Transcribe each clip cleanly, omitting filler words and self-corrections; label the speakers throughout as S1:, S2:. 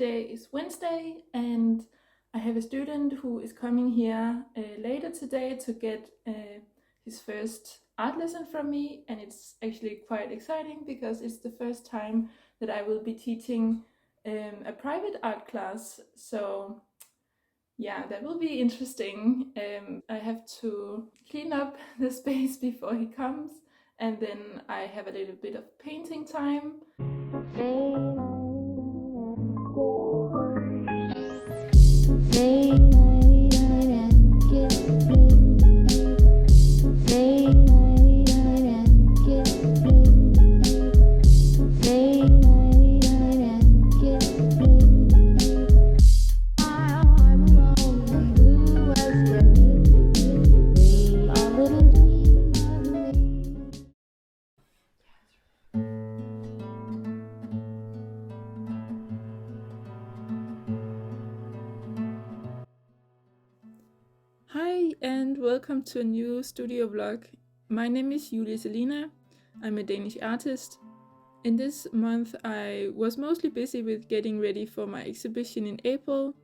S1: Today is Wednesday and I have a student who is coming here later today to get his first art lesson from me, and it's actually quite exciting because it's the first time that I will be teaching a private art class. So yeah, that will be interesting. I have to clean up the space before he comes, and then I have a little bit of painting time. Hi and welcome to a new studio vlog. My name is Celina. I'm a Danish artist. In this month I was mostly busy with getting ready for my exhibition in April.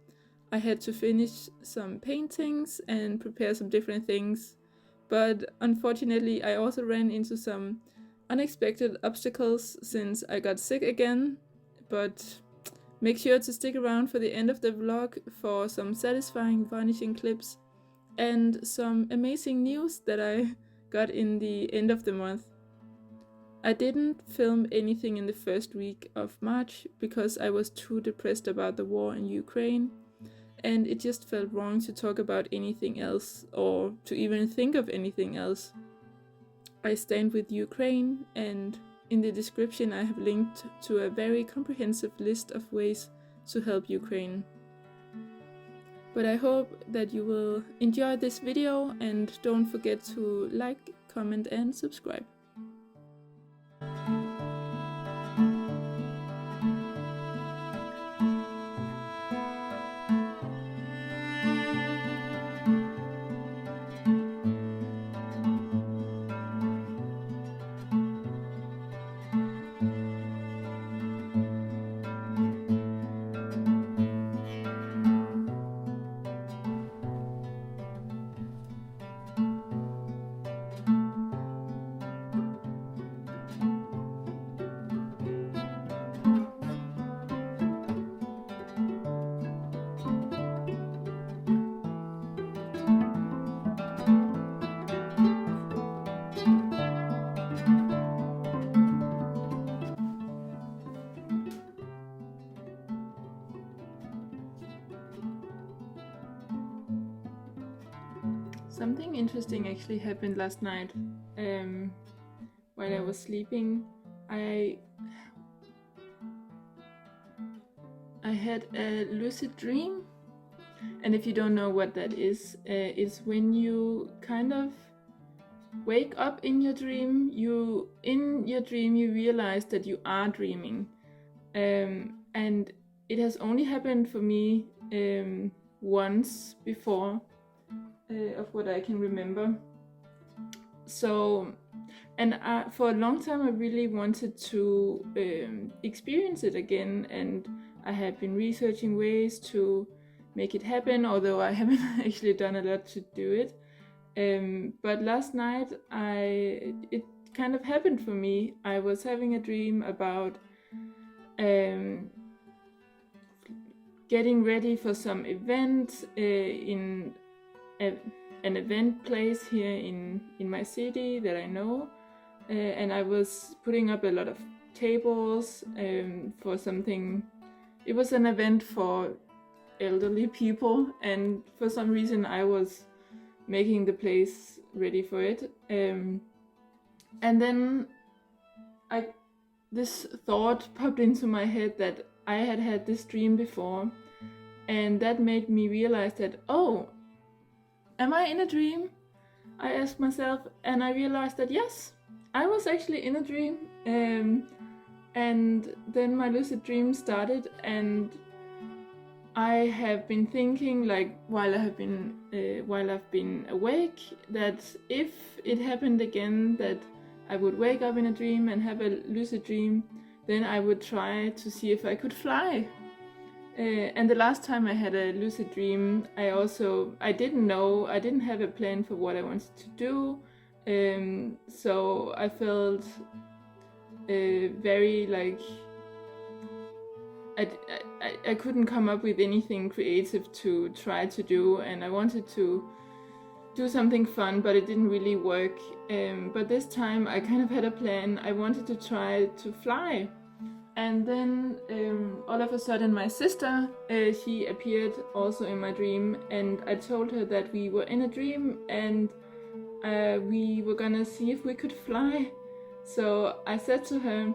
S1: I had to finish some paintings and prepare some different things, but unfortunately I also ran into some unexpected obstacles since I got sick again. But make sure to stick around for the end of the vlog for some satisfying varnishing clips and some amazing news that I got in the end of the month. I didn't film anything in the first week of March because I was too depressed about the war in Ukraine, and it just felt wrong to talk about anything else or to even think of anything else. I stand with Ukraine, and in the description I have linked to a very comprehensive list of ways to help Ukraine. But I hope that you will enjoy this video and don't forget to like, comment and subscribe. Something interesting actually happened last night. While I was sleeping, I had a lucid dream, and if you don't know what that is, it's when you kind of wake up in your dream. You realize that you are dreaming, and it has only happened for me once before. Of what I can remember. So, and for a long time I really wanted to experience it again, and I have been researching ways to make it happen, although I haven't actually done a lot to do it. But last night it kind of happened for me. I was having a dream about getting ready for some event in an event place here in my city that I know, and I was putting up a lot of tables for something. It was an event for elderly people, and for some reason I was making the place ready for it, and then this thought popped into my head that I had this dream before, and that made me realize that, oh, am I in a dream? I asked myself, and I realized that yes, I was actually in a dream. And then my lucid dream started, and I have been thinking, like, while I've been awake, that if it happened again, that I would wake up in a dream and have a lucid dream, then I would try to see if I could fly. And the last time I had a lucid dream, I didn't have a plan for what I wanted to do. So I felt very like I couldn't come up with anything creative to try to do, and I wanted to do something fun, but it didn't really work. But this time I kind of had a plan. I wanted to try to fly. And then all of a sudden my sister, she appeared also in my dream, and I told her that we were in a dream and we were gonna see if we could fly. So I said to her,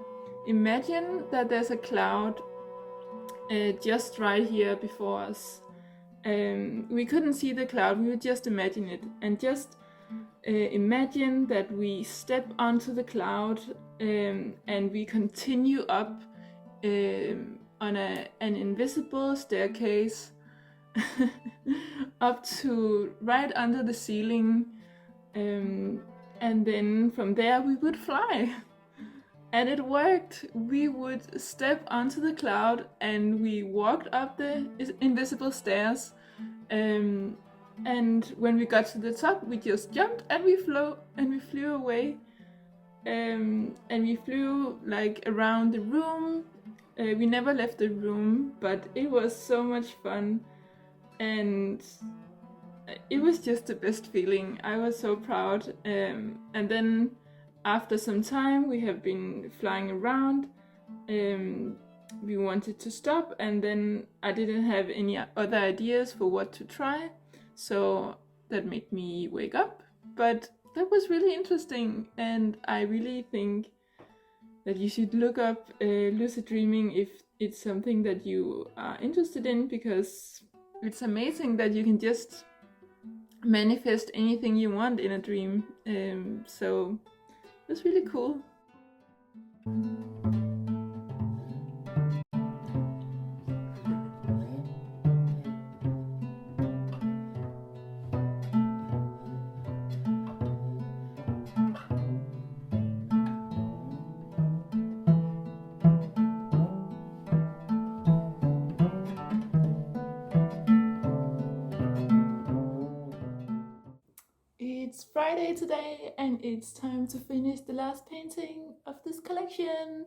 S1: imagine that there's a cloud just right here before us. We couldn't see the cloud, we would just imagine it, and just imagine that we step onto the cloud and we continue up on an invisible staircase up to right under the ceiling, and then from there we would fly. And it worked. We would step onto the cloud and we walked up the invisible stairs, and when we got to the top we just jumped and we flew away, and we flew like around the room. We never left the room, but it was so much fun, and it was just the best feeling. I was so proud. And then after some time we have been flying around. We wanted to stop, and then I didn't have any other ideas for what to try, so that made me wake up. But that was really interesting, and I really think that you should look up lucid dreaming if it's something that you are interested in, because it's amazing that you can just manifest anything you want in a dream. So it's really cool. It's Friday today, and it's time to finish the last painting of this collection.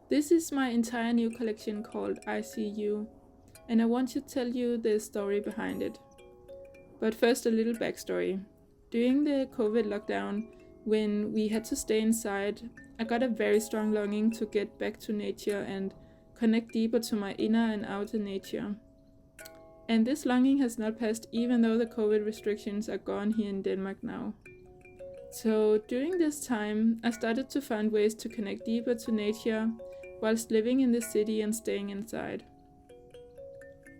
S1: This is my entire new collection called I See You, and I want to tell you the story behind it. But first, a little backstory. During the COVID lockdown, when we had to stay inside, I got a very strong longing to get back to nature and connect deeper to my inner and outer nature. And this longing has not passed, even though the COVID restrictions are gone here in Denmark now. So during this time, I started to find ways to connect deeper to nature whilst living in the city and staying inside.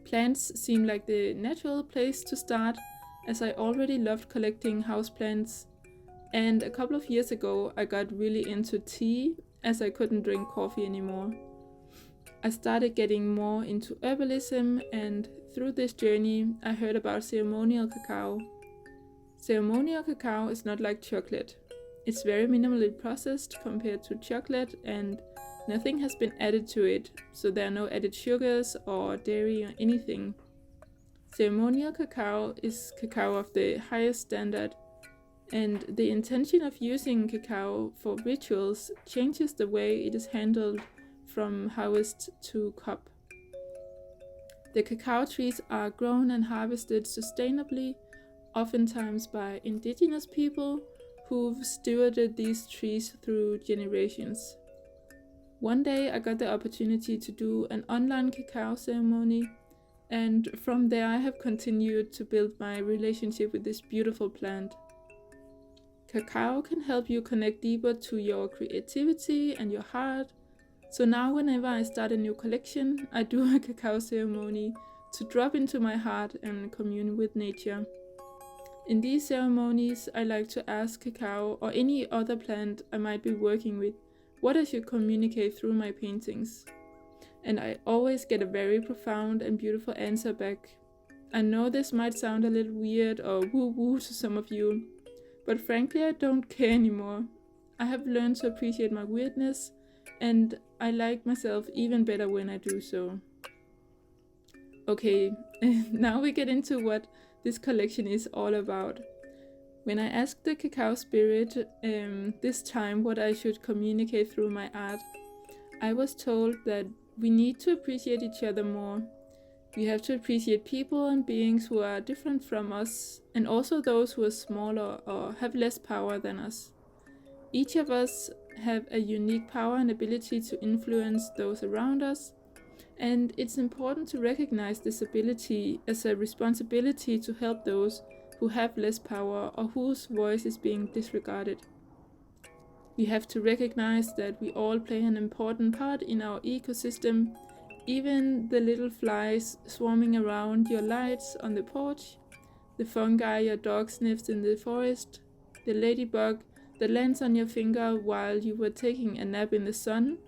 S1: Plants seemed like the natural place to start, as I already loved collecting houseplants, and a couple of years ago I got really into tea, as I couldn't drink coffee anymore. I started getting more into herbalism, and through this journey I heard about ceremonial cacao. Ceremonial cacao is not like chocolate. It's very minimally processed compared to chocolate, and nothing has been added to it, so there are no added sugars or dairy or anything. Ceremonial cacao is cacao of the highest standard, and the intention of using cacao for rituals changes the way it is handled from harvest to cup. The cacao trees are grown and harvested sustainably, oftentimes by indigenous people who've stewarded these trees through generations. One day I got the opportunity to do an online cacao ceremony, and from there I have continued to build my relationship with this beautiful plant. Cacao can help you connect deeper to your creativity and your heart. So now whenever I start a new collection, I do a cacao ceremony to drop into my heart and commune with nature. In these ceremonies, I like to ask cacao or any other plant I might be working with what I should communicate through my paintings. And I always get a very profound and beautiful answer back. I know this might sound a little weird or woo-woo to some of you, but frankly I don't care anymore. I have learned to appreciate my weirdness, and I like myself even better when I do so. Okay, now we get into what this collection is all about. When I asked the cacao spirit this time what I should communicate through my art, I was told that we need to appreciate each other more. We have to appreciate people and beings who are different from us, and also those who are smaller or have less power than us. Each of us have a unique power and ability to influence those around us, and it's important to recognize this ability as a responsibility to help those who have less power or whose voice is being disregarded. We have to recognize that we all play an important part in our ecosystem, even the little flies swarming around your lights on the porch, the fungi your dog sniffs in the forest, the ladybug that lands on your finger while you were taking a nap in the sun,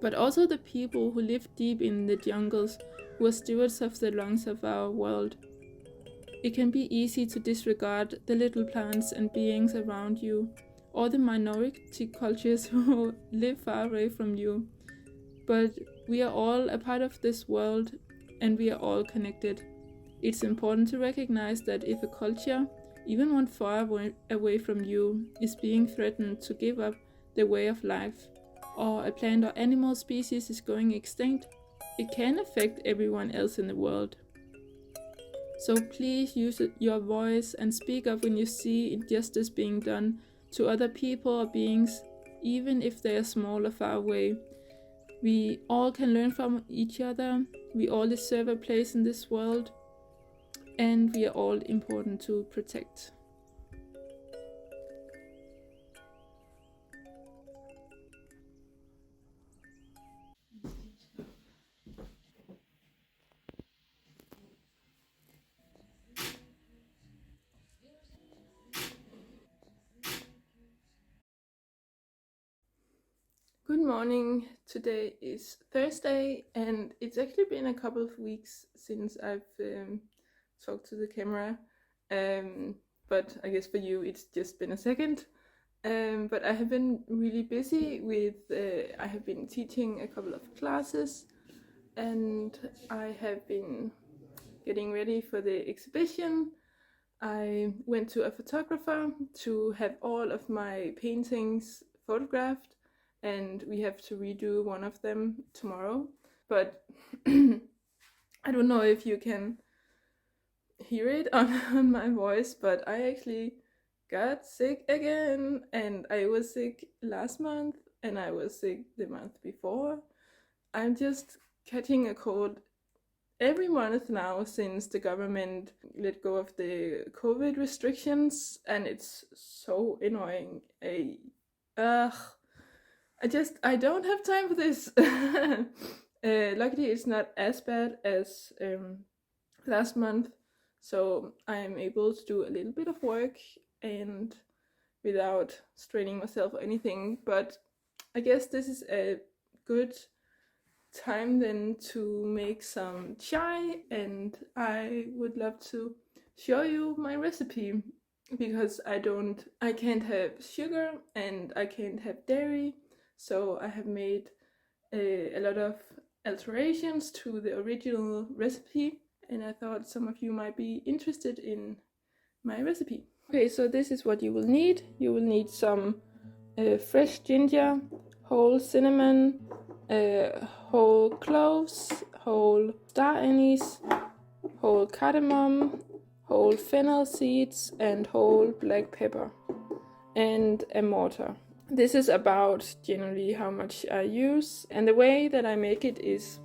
S1: but also the people who live deep in the jungles who are stewards of the lungs of our world. It can be easy to disregard the little plants and beings around you, or the minority cultures who live far away from you. But we are all a part of this world, and we are all connected. It's important to recognize that if a culture, even one far away from you, is being threatened to give up their way of life, or a plant or animal species is going extinct, it can affect everyone else in the world. So please use your voice and speak up when you see injustice being done to other people or beings, even if they are small or far away. We all can learn from each other, we all deserve a place in this world, and we are all important to protect. Good morning. Today is Thursday, and it's actually been a couple of weeks since I've talked to the camera, but I guess for you it's just been a second. But I have been really busy with, I have been teaching a couple of classes, and I have been getting ready for the exhibition. I went to a photographer to have all of my paintings photographed, and we have to redo one of them tomorrow. But I don't know if you can hear it on my voice, but I actually got sick again, and I was sick last month, and I was sick the month before. I'm just catching a cold every month now since the government let go of the COVID restrictions, and it's so annoying. I don't have time for this. Luckily it's not as bad as last month, so I'm able to do a little bit of work and without straining myself or anything. But I guess this is a good time then to make some chai, and I would love to show you my recipe because I can't have sugar and I can't have dairy, so I have made a lot of alterations to the original recipe, and I thought some of you might be interested in my recipe. Okay, so this is what you will need. You will need some fresh ginger, whole cinnamon, whole cloves, whole star anise, whole cardamom, whole fennel seeds, and whole black pepper, and a mortar. This is about generally how much I use, and the way that I make it is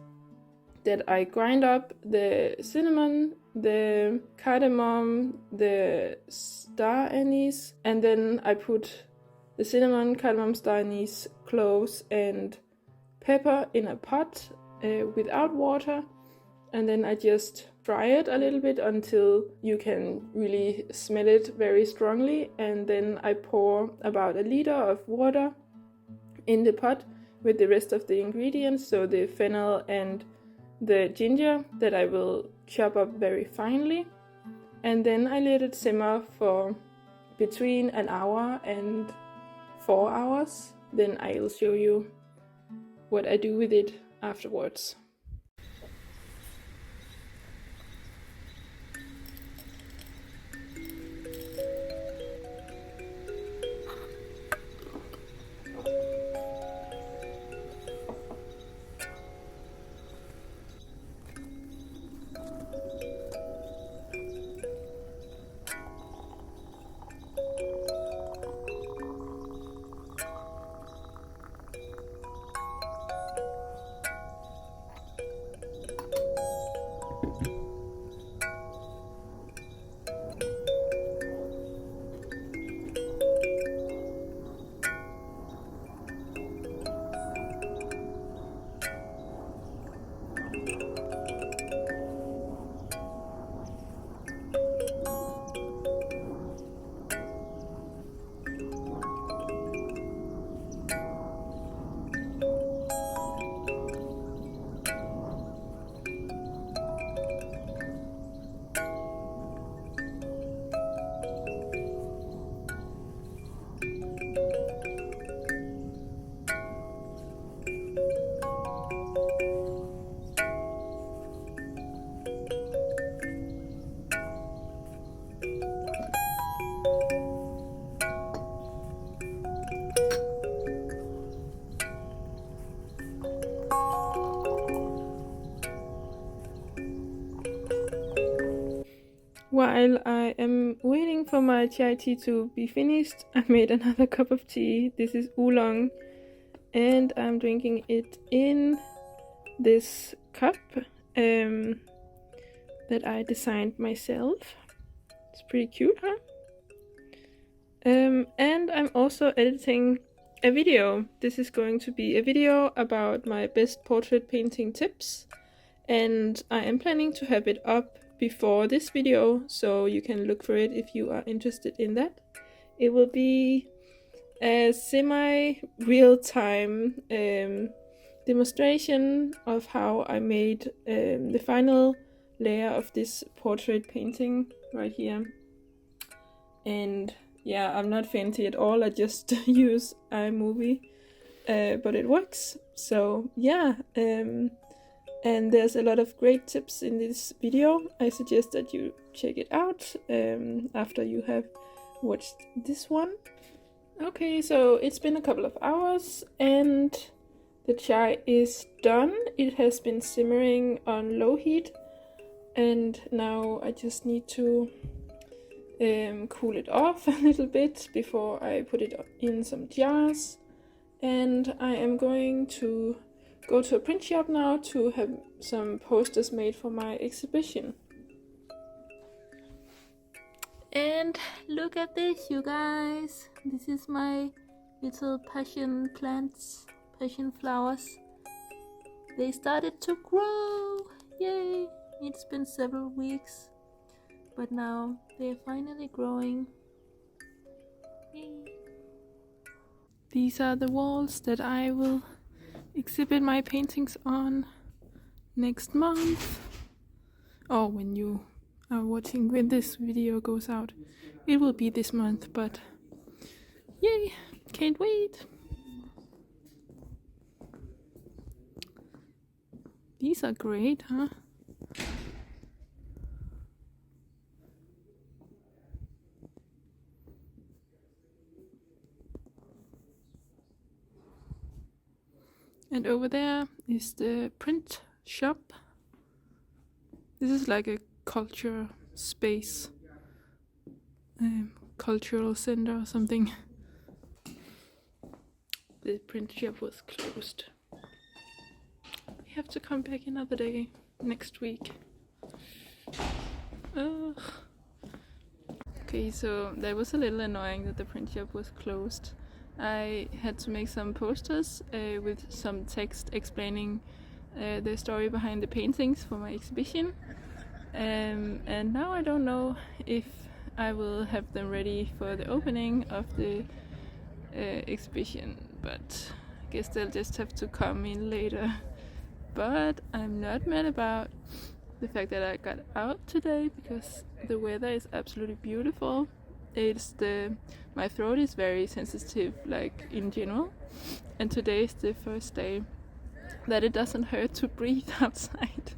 S1: that I grind up the cinnamon, the cardamom, the star anise, and then I put the cinnamon, cardamom, star anise, cloves, and pepper in a pot without water, and then I just fry it a little bit until you can really smell it very strongly, and then I pour about a liter of water in the pot with the rest of the ingredients, so the fennel and the ginger that I will chop up very finely, and then I let it simmer for between an hour and 4 hours. Then I'll show you what I do with it afterwards. While I am waiting for my chai tea to be finished, I made another cup of tea. This is oolong, and I'm drinking it in this cup that I designed myself. It's pretty cute, huh? And I'm also editing a video. This is going to be a video about my best portrait painting tips, and I am planning to have it up before this video, so you can look for it if you are interested in that. It will be a semi-real-time demonstration of how I made the final layer of this portrait painting right here. And yeah, I'm not fancy at all, I just use iMovie, but it works. So yeah, and there's a lot of great tips in this video. I suggest that you check it out after you have watched this one. Okay, so it's been a couple of hours and the chai is done. It has been simmering on low heat, and now I just need to cool it off a little bit before I put it in some jars. And I am going to go to a print shop now to have some posters made for my exhibition. And look at this, you guys. This is my little passion plants, passion flowers. They started to grow. Yay! It's been several weeks, but now they're finally growing. Yay! These are the walls that I will exhibit my paintings on next month, or when you are watching, when this video goes out, it will be this month, but yay, can't wait. These are great, huh? And over there is the print shop. This is like a culture space, cultural center or something. The print shop was closed. We have to come back another day next week. Ugh. Okay, so that was a little annoying that the print shop was closed. I had to make some posters with some text explaining the story behind the paintings for my exhibition. And now I don't know if I will have them ready for the opening of the exhibition, but I guess they'll just have to come in later. But I'm not mad about the fact that I got out today because the weather is absolutely beautiful. My throat is very sensitive, like in general, and today is the first day that it doesn't hurt to breathe outside.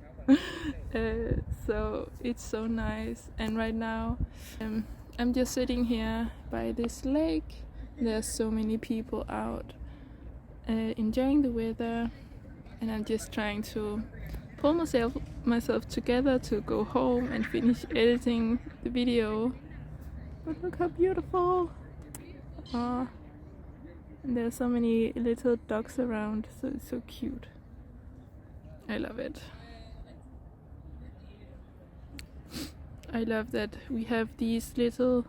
S1: So it's so nice. And right now I'm just sitting here by this lake. There's so many people out enjoying the weather, and I'm just trying to pull myself together to go home and finish editing the video. But look how beautiful! And there's so many little ducks around, so it's so cute. I love it. I love that we have these little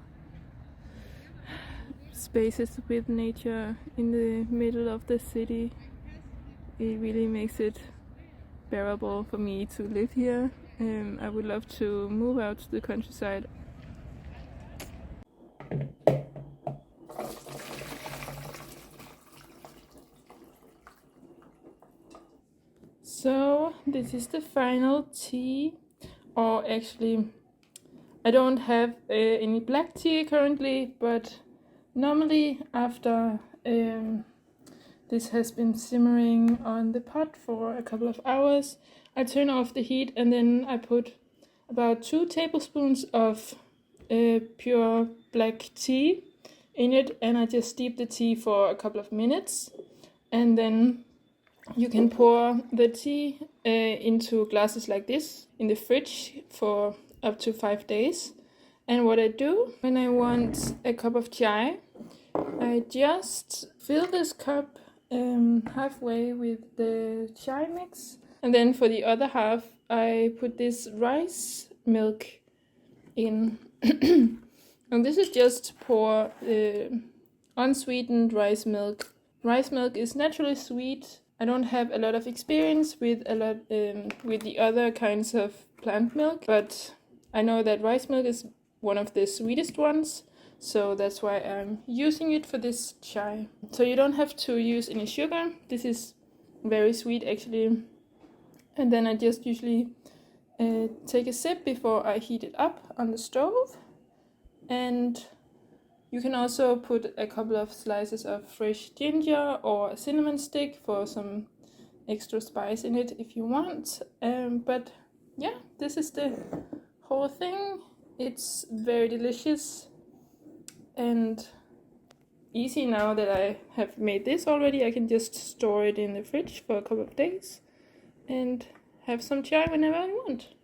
S1: spaces with nature in the middle of the city. It really makes it bearable for me to live here. I would love to move out to the countryside. So this is the final tea, or actually I don't have any black tea currently, but normally after this has been simmering on the pot for a couple of hours, I turn off the heat and then I put about 2 tablespoons of pure black tea in it, and I just steep the tea for a couple of minutes, and then you can pour the tea into glasses like this in the fridge for up to 5 days. And what I do when I want a cup of chai, I just fill this cup halfway with the chai mix, and then for the other half I put this rice milk in. And this is just pour unsweetened rice milk. Rice milk is naturally sweet. I don't have a lot of experience with the other kinds of plant milk, but I know that rice milk is one of the sweetest ones, so that's why I'm using it for this chai. So you don't have to use any sugar. This is very sweet actually. And then I just usually take a sip before I heat it up on the stove. And you can also put a couple of slices of fresh ginger or a cinnamon stick for some extra spice in it if you want. But yeah, this is the whole thing. It's very delicious and easy. Now that I have made this already, I can just store it in the fridge for a couple of days and have some chai whenever I want.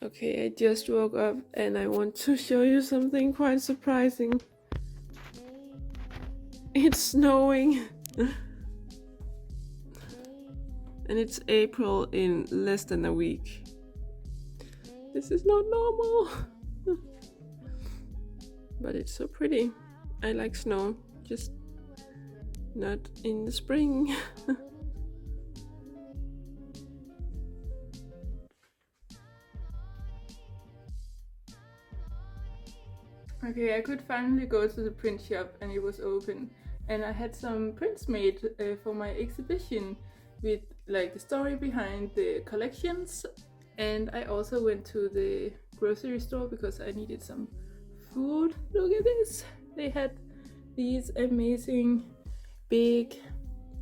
S1: Okay, I just woke up and I want to show you something quite surprising. It's snowing. And it's April in less than a week. This is not normal. But it's so pretty. I like snow, just not in the spring. Okay, I could finally go to the print shop and it was open. and I had some prints made for my exhibition with like the story behind the collections. And I also went to the grocery store because I needed some food. Look at this! They had these amazing big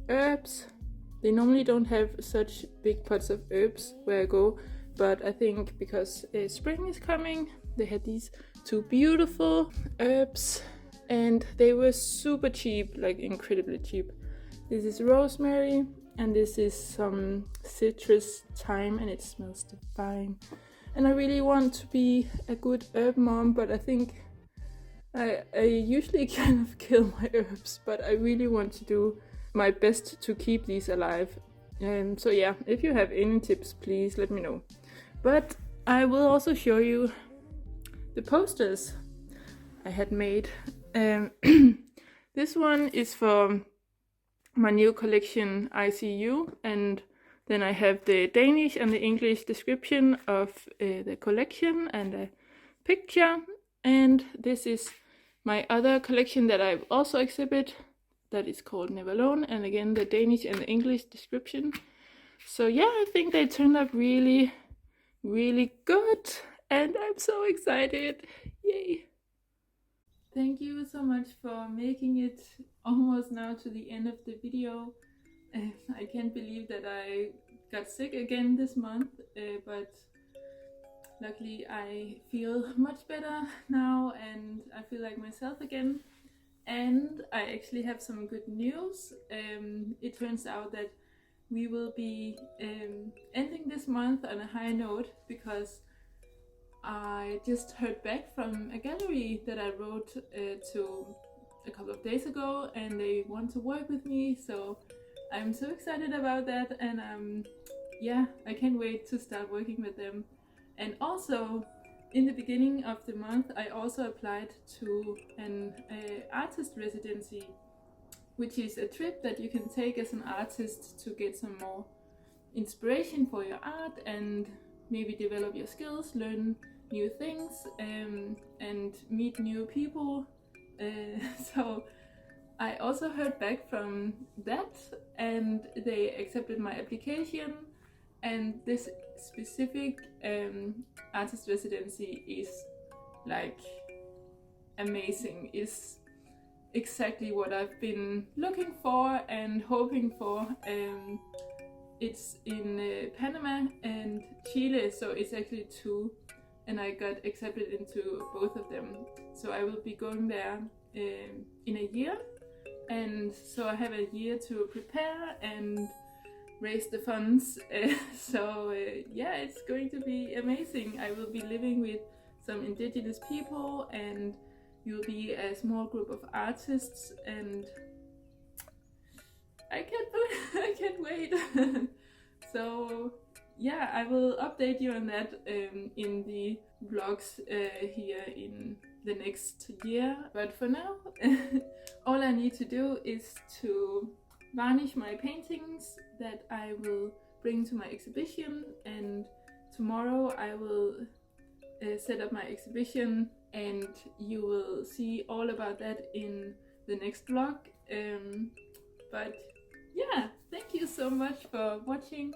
S1: herbs. They normally don't have such big pots of herbs where I go, but I think because spring is coming, they had these two beautiful herbs and they were super cheap, like incredibly cheap. This is rosemary and this is some citrus thyme and it smells divine. And I really want to be a good herb mom, but I think I usually kind of kill my herbs, but I really want to do my best to keep these alive. So yeah, if you have any tips, please let me know. But I will also show you the posters I had made. This one is for my new collection ICU, and then I have the Danish and the English description of the collection and a picture. And this is my other collection that I also exhibit, that is called Never Alone, and again the Danish and the English description. So yeah, I think they turned up really, really good, and I'm so excited. Yay! Thank you so much for making it almost now to the end of the video. I can't believe that I got sick again this month, but luckily I feel much better now and I feel like myself again. And I actually have some good news. It turns out that we will be ending this month on a high note because I just heard back from a gallery that I wrote to a couple of days ago, and they want to work with me, so I'm so excited about that. And yeah, I can't wait to start working with them. And also in the beginning of the month I also applied to an artist residency, which is a trip that you can take as an artist to get some more inspiration for your art and maybe develop your skills, learn new things, and meet new people. So I also heard back from that and they accepted my application, and this specific artist residency is like amazing. It's exactly what I've been looking for and hoping for. It's in Panama and Chile, so it's actually two, and I got accepted into both of them. So I will be going there in a year, and so I have a year to prepare and raise the funds. So yeah, it's going to be amazing. I will be living with some indigenous people and you'll be a small group of artists, and I can't wait. So yeah, I will update you on that in the vlogs here in the next year. But for now, all I need to do is to varnish my paintings that I will bring to my exhibition, and tomorrow I will set up my exhibition, and you will see all about that in the next vlog. But yeah, thank you so much for watching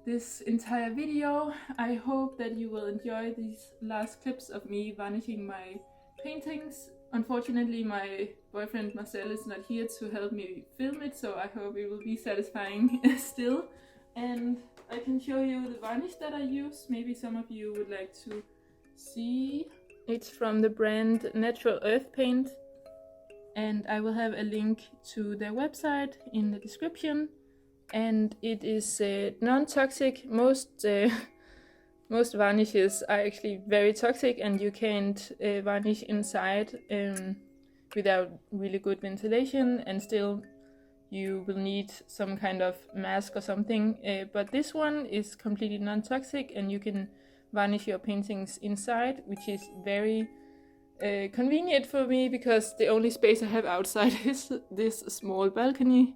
S1: this entire video. I hope that you will enjoy these last clips of me varnishing my paintings. Unfortunately, my boyfriend Marcel is not here to help me film it, so I hope it will be satisfying still. And I can show you the varnish that I use. Maybe some of you would like to see. It's from the brand Natural Earth Paint, and I will have a link to their website in the description. And it is non-toxic. Most varnishes are actually very toxic, and you can't varnish inside without really good ventilation, and still you will need some kind of mask or something. But this one is completely non-toxic, and you can varnish your paintings inside, which is very convenient for me because the only space I have outside is this small balcony.